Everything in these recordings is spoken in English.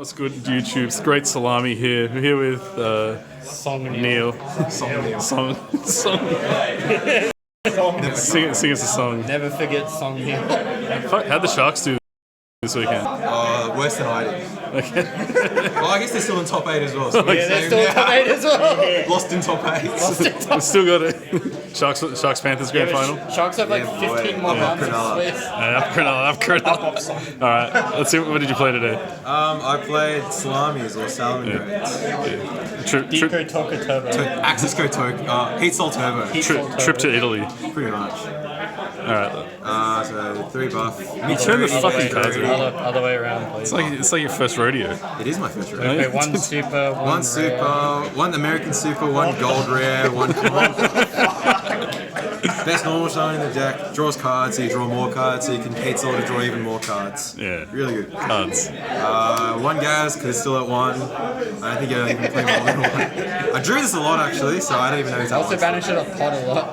What's good, YouTube? It's Great Salami here. We're here with Neil. Song. Sing us a song. Never forget Song Neil. How'd the Sharks do this weekend? Worse than I did. Okay. Well, I guess they're still in top 8 as well. So Yeah, they're still top 8 as well. Lost in top 8. We still got it. Sharks Panthers grand final. Sharks have like 15 more rounds. Up Cronulla. All right. Let's see. What did you play today? I played Salamis or Salamangreat. Deco Toka Turbo. Axis Go Heatsoul Turbo. Trip to Italy. Pretty much. All right. So 3 buff. You turn the fucking cards around. Other way around, please. It's like your first rodeo. It is my first round. Okay, one super, One super, one American super, one gold rare, one common. Best normal shine in the deck. Draws cards, so you draw more cards, so you can Heatsoul to draw even more cards. Yeah. Really good. Cards. One Gaz, because it's still at 1. I don't think I even play more than 1. I drew this a lot actually, so I don't even know if I also banished it off pot a lot.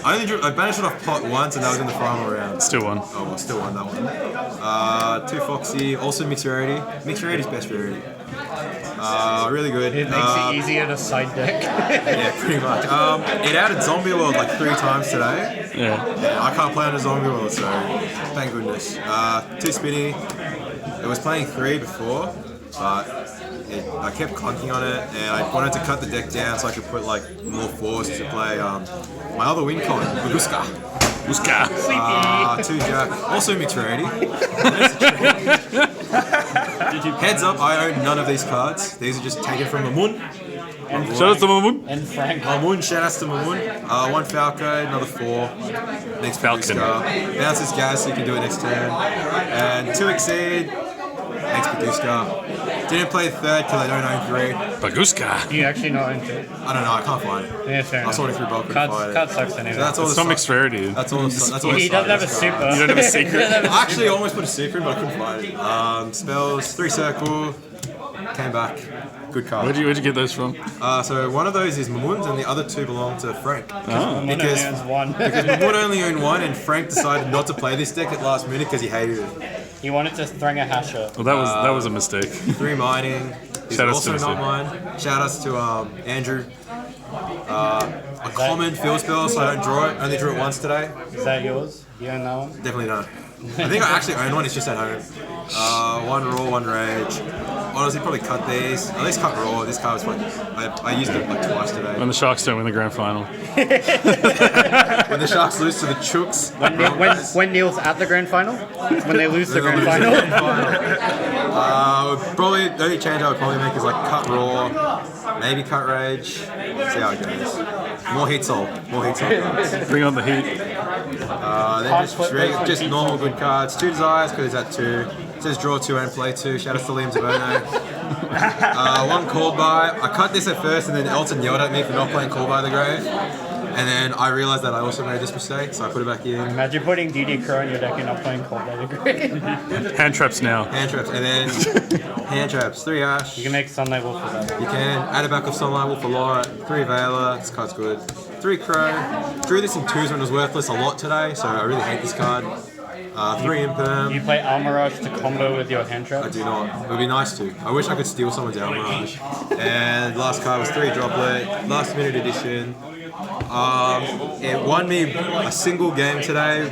I banished it off pot once, and that was in the final round. Still one. Oh, well, still won that one. 2 Foxy, also mixed rarity. Mixed rarity is best rarity. Really good. It makes it easier to side deck. Yeah, pretty much. It added Zombie World like 3 times today. Yeah. I can't play on a Zombie World, so thank goodness. 2 Spinny. It was playing 3 before, but I kept clunking on it, and I wanted to cut the deck down so I could put like more force to play my other win con, Baguska. 2 Jack, also mixed rarity. Heads up, I own none of these cards. These are just taken from Mamun. Shout out to Mamun. And Frank. Mamun, shout outs to Mamun. 1 Falco, another 4. Next Falcon. Bounces gas, so you can do it next turn. And 2 Exceed. Next Baguska. Didn't play 3rd because I don't own 3. Baguska. You actually not own it. I don't know, I can't find it. Yeah, fair I enough. sorted through bulk. Card sucks anyway. So that's all It's the not mixed rarity. That's all. That's all. He doesn't have a super. You don't have a secret. I actually almost put a secret, but I couldn't find it. Spells, 3 circle, came back. Good card. Where'd you get those from? So one of those is Mamun's, and the other 2 belong to Frank. Because one. Because Mamun only owned 1, and Frank decided not to play this deck at last minute because he hated it. He wanted to thring a hasher. Well, that was a mistake. 3 mining. He's Shout outs also to not mine. Shout outs to Andrew. A common field spell, so I don't draw it. Only drew it once today. Is that yours? You own that one? Definitely don't. I think I actually own one, it's just at home. 1 raw, 1 rage. Honestly, probably cut these. At least cut raw. This card was fun. I used it like twice today. When the Sharks don't win the grand final. When the Sharks lose to the Chooks. When Neil's at the grand final? When they lose the grand final? Probably the only change I would probably make is like cut raw, maybe cut rage. See how it goes. More Heatsoul cards. Bring on the heat. Then just normal good cards. 2 desires because it's at 2. It says draw 2 and play 2. Shout out to Liam Zabono. 1 called by. I cut this at first, and then Elton yelled at me for not playing Call by the Grave. And then I realised that I also made this mistake, so I put it back in. Imagine putting DD Crow on your deck and not playing Cold by the Grave. Hand traps now. Hand traps, and then hand traps. 3 Ash. You can make Sunlight Wolf for that. You can add a back of Sunlight Wolf a lot. 3 Veiler. This card's good. 3 Crow. Drew this in 2s when it was worthless a lot today, so I really hate this card. 3 Imperm. You play Almirage to combo with your hand trap? I do not. It would be nice to. I wish I could steal someone's Almirage. And last card was 3 Droplet. Last minute edition. It won me a single game today.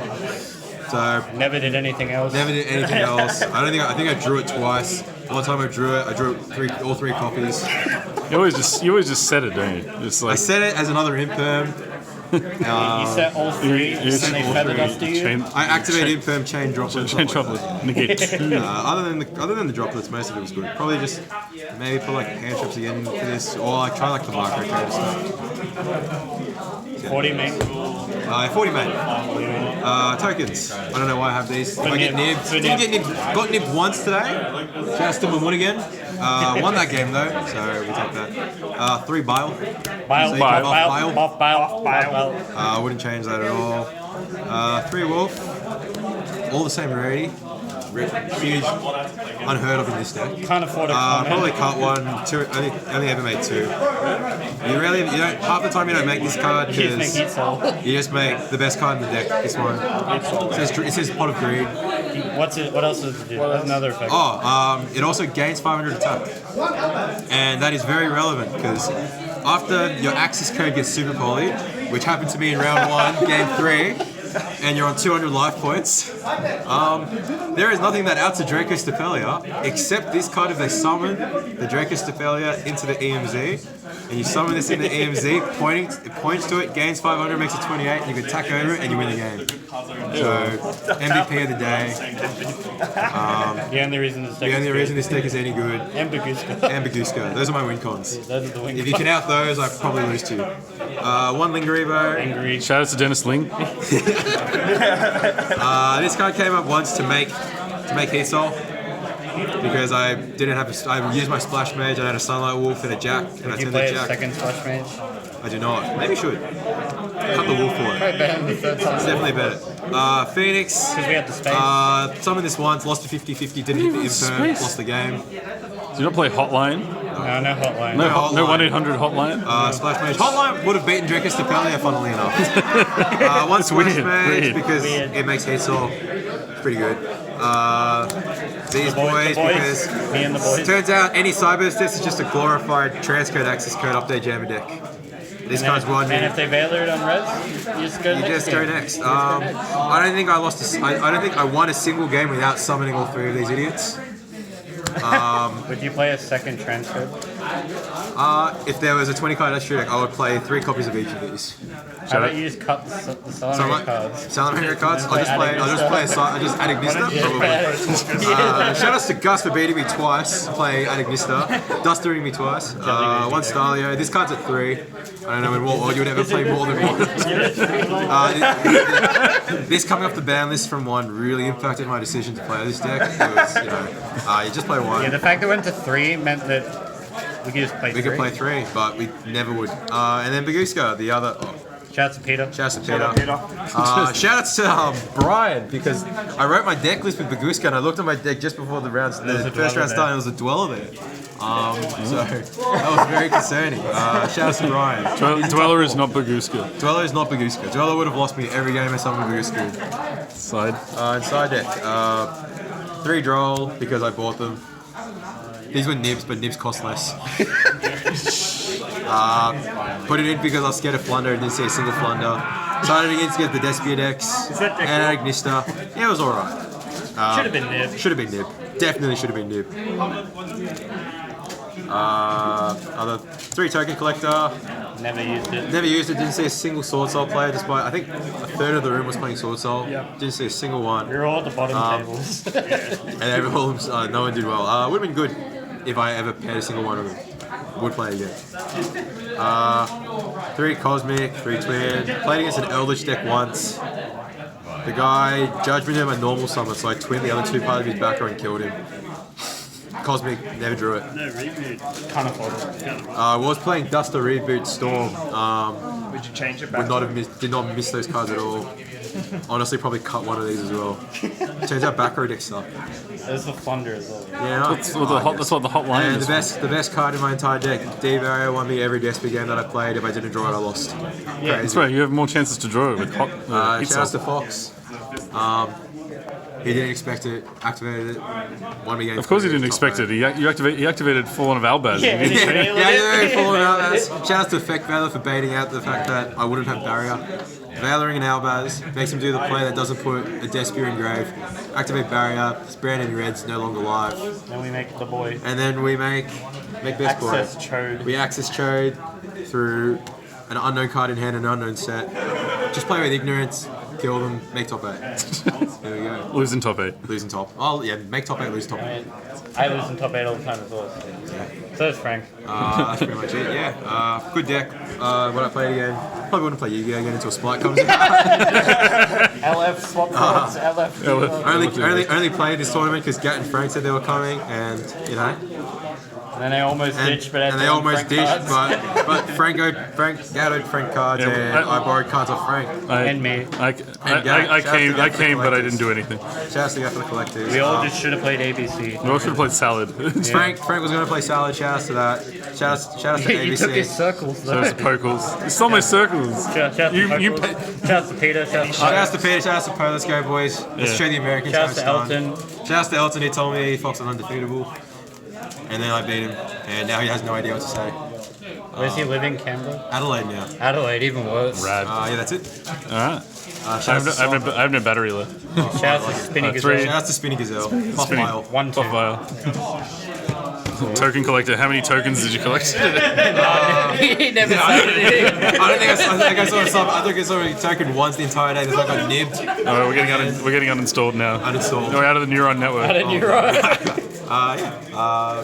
So Never did anything else. never did anything else. I think I drew it twice. One time I drew it, all 3 copies. You always just set it, don't you? Just I like set it as another Imperm. You set all 3 and set they all feathered 3. us to you? I activate Imperm, chain Droplet. Chain droplet. Negate 2. Other than the droplets, most of it was good. Probably just maybe put like hand traps again for this, or like try like the micro code stuff. 40 mate. 40 main. Tokens. I don't know why I have these. If I get nib. nibbed. Didn't get nibbed. Got nibbed once today. Just to Mamun again. Won that game though, so we'll take that. 3 bile. Bile, So you bile, can buff bile, buff, bile, bile. I wouldn't change that at all. 3 wolf. All the same rarity. Huge, unheard of in this deck. Can't afford a comment. Probably cut 1, 2. Only ever made 2. You don't. Half the time you don't make this card You just make because Heatsoul. you just make the best card in the deck. This one. It says pot of greed. What else does it do? That's another effect. It also gains 500 attack. And that is very relevant because after your Axis code gets super poly, which happened to me in round 1, game 3, and you're on 200 life points, there is nothing that outs a Draco Stapelia except this card if they summon the Draco Stapelia into the EMZ. And you summon this in the EMZ, it points to it, gains 500, makes it 28, and you can attack over it and you win the game. So, MVP of the day. The only reason this deck is any good. And Baguska. And Baguska. Those are my win cons. Those are the win If you can out those, I probably lose to you. One Lingerevo. Shout out to Dennis Ling. This card came up once to make Heatsoul. Because I used my Splash Mage, I had a Sunlight Wolf and a Jack, and I Did you turned play the a Jack. second Splash Mage? I do not. Maybe should. Cut the wolf for it. Probably better than the third time. It's definitely better. Phoenix. Because we had the space. Summoned this once, lost to 50-50, didn't hit the infirm, lost the game. Do you not play Hotline? No hotline. No Hotline. 1-800 Hotline? Splash Mage. Hotline would have beaten Draco Stapelia, funnily enough. One Splash Mage because it makes Heatsoul. It's pretty good. These boys, because Me and the boys. turns out any Cyberburst is just a glorified transcode access code update jammer deck. This card's one. And if they Veiler it on res, you just go next. Just go next. I don't think I lost. I don't think I won a single game without summoning all 3 of these idiots. Would you play a second transfer? If there was a 20 card extra deck, I would play 3 copies of each of these. How about you just cut the Salamangreat cards? Salamangreat cards. I'll just add Ignista. Probably. Shout outs to Gus for beating me twice. Play add Ignista. Dustering me twice. One Stalio. This card's at 3. I don't know when what you would ever play more than 1. This coming off the ban list from 1 really impacted my decision to play this deck. Because, you just play 1. Yeah, the fact that it went to 3 meant that we could just play 3. We could play 3, but we never would. And then Baguska, the other. Shout out to Peter. Shout out to Brian, because I wrote my deck list with Baguska and I looked at my deck just before the first round started and there was a Dweller there. So that was very concerning. Shout out to Brian. Dweller is not Baguska. Dweller is not Baguska. Dweller would have lost me every game I summoned Baguska. Side. Inside deck. 3 Droll because I bought them. These were nibs, but nibs cost less. Put it in because I was scared of Flunder and didn't see a single Flunder. Started again to get the Despia decks and Ignista. Yeah, it was alright. Should have been nib. Should have been nib. Definitely should have been nib. Other 3 Token Collector. Never used it. Never used it. Didn't see a single Sword Soul player despite I think a third of the room was playing Sword Soul. Didn't see a single one. We're all at the bottom tables. And no one did well. Would have been good if I ever paired a single one of them. Would play again. 3 Cosmic, 3 Twin. Played against an Eldritch deck once. The guy judged me to my normal summon, so I twinned the other 2 part of his back row and killed him. Cosmic, never drew it. No reboot. Can't afford it. I was playing Duster Reboot Storm. Would you change it back? Did not miss those cards at all. Honestly, probably cut one of these as well. Turns out back row decks suck. There's the Flunder as well. Yeah, That's what the Hotline and is. the best card in my entire deck. D-Barrier won me every Despia game that I played. If I didn't draw it, I lost. Yeah, That's right, you have more chances to draw it with Shout outs to Heatsoul. Fox. He didn't expect it, activated it, won me game. Of course he didn't expect it. He activated Full On of Albaz. Yeah, and he failed it. Falling out. Shout out to Effect Valor for baiting out the fact that I wouldn't have Barrier. Valoring an Albaz makes him do the play that doesn't put a Despia in grave. Activate Barrier, Brandon Red's no longer live. Then we make the boy. And then we make best boy. Access Chode. We access Chode through an unknown card in hand and an unknown set. Just play with ignorance, kill them, make top 8. There we go. Losing top 8. Losing top. Oh yeah, make top 8, lose top 8. I lose in top 8 all the time as well. So does Frank. That's pretty much it, yeah. Good deck. When I play it again, probably wouldn't play Yu-Gi-Oh again until Spike comes in. LF swap cards, LF. Only played this tournament because Gat and Frank said they were coming, and And then they almost ditched, but and they almost ditched, but Frank Gat Frank cards, Yeah, and I borrowed cards off Frank. And me. I came, but I didn't do anything. Shout out to the collectors. We all just should have played ABC. We all should have played Salad. Frank was going to play Salad. Shout out to that. Shout out to He took his ABC. circles So though. it's Pokles. It's not my circles. tokens. Shout out to You Michael. Shout out to Peter. Shout out to Shout out to Peter, shout out to Poe, let's go boys. Let's show the Americans Shout how out it's to done. Elton. Shout out to Elton, he told me Fox was undefeatable. And then I beat him, and now he has no idea what to say. Where's he living? Canberra? Adelaide now. Adelaide, even worse. Rad. Yeah, that's it. Alright. Shout I out to Sol. have no battery left. Shout out to Spinny three. Gazelle. Shout out to Spinny Gazelle. Buff Spinny. Mile. 1, 2. Buff vial. Token collector. How many tokens did you collect? He never said anything. I think I saw a token once the entire day. There's like a nibbed. Alright, we're getting uninstalled now. Uninstalled. We're out of the neuron network. I don't know. Yeah.